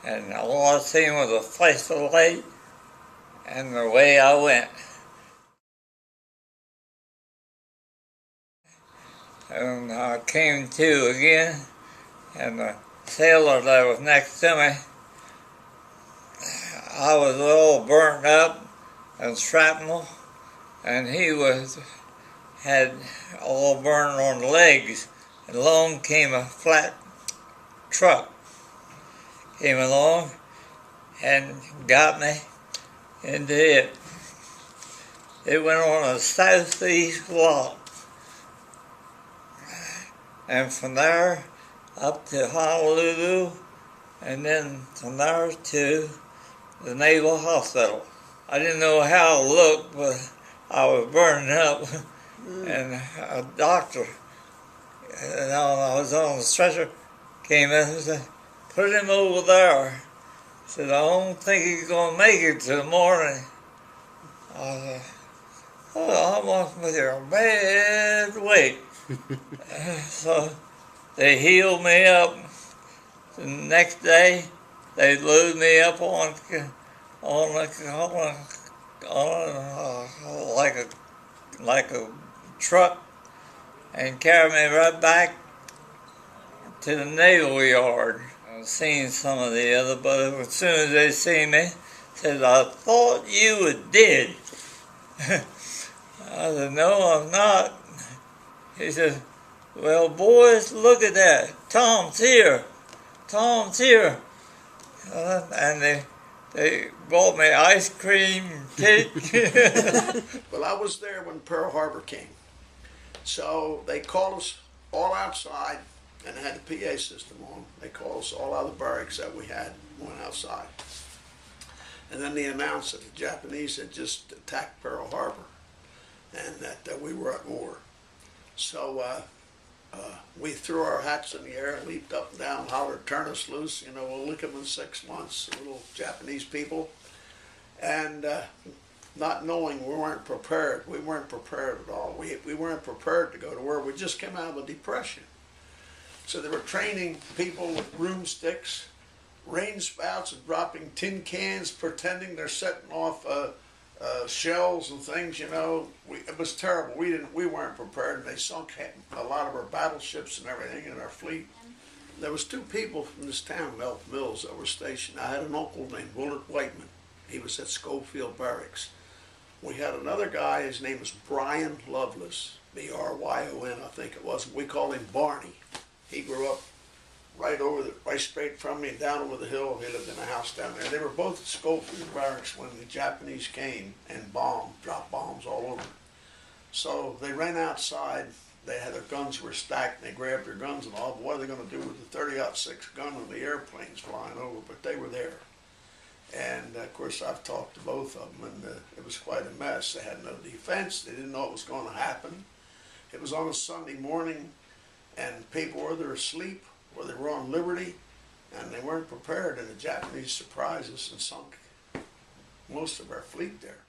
and all I seen was a flash of light, and away I went. And I came to again, and the sailor that was next to me, I was all burnt up and shrapnel, and he had all burned on the legs. And along came a flat truck, came along and got me into it. It went on a southeast lot, and from there up to Honolulu, and then from there to the Naval Hospital. I didn't know how it looked, but I was burning up, and a doctor, and I was on the stretcher, came in and said, "Put him over there." He said, "I don't think he's going to make it till the morning." I said, "Oh, I'm on with your bad weight." So they healed me up. The next day, they loaded me up on like a truck and carried me right back to the naval yard. I've seen some of the other, but as soon as they see me, said, "I thought you were dead." I said, "No, I'm not." He said, "Well, boys, look at that. Tom's here. Tom's here." And they bought me ice cream, cake. Well, I was there when Pearl Harbor came. So they called us all outside, and they had the PA system on. They called us all out of the barracks that we had, went outside. And then they announced that the Japanese had just attacked Pearl Harbor and that we were at war. So we threw our hats in the air, leaped up and down, hollered, "Turn us loose, we'll lick them in 6 months," little Japanese people. And not knowing we weren't prepared. We weren't prepared at all. We weren't prepared to go to war. We just came out of a depression. So they were training people with broomsticks, rain spouts, and dropping tin cans, pretending they're setting off shells and things. It was terrible. We weren't prepared, and they sunk a lot of our battleships and everything in our fleet. There was 2 people from this town, Elk Mills, that were stationed. I had an uncle named Willard Whiteman. He was at Schofield Barracks. We had another guy, his name was Brian Lovelace, B-R-Y-O-N, I think it was. We called him Barney. He grew up right straight from me, down over the hill. He lived in a house down there. They were both at Schofield Barracks when the Japanese came and dropped bombs all over. So they ran outside. They had their guns were stacked, and they grabbed their guns and all. But what are they going to do with the 30-06 gun on the airplanes flying over? But they were there. And, of course, I've talked to both of them, and it was quite a mess. They had no defense. They didn't know what was going to happen. It was on a Sunday morning, and people were either asleep or they were on liberty, and they weren't prepared, and the Japanese surprised us and sunk most of our fleet there.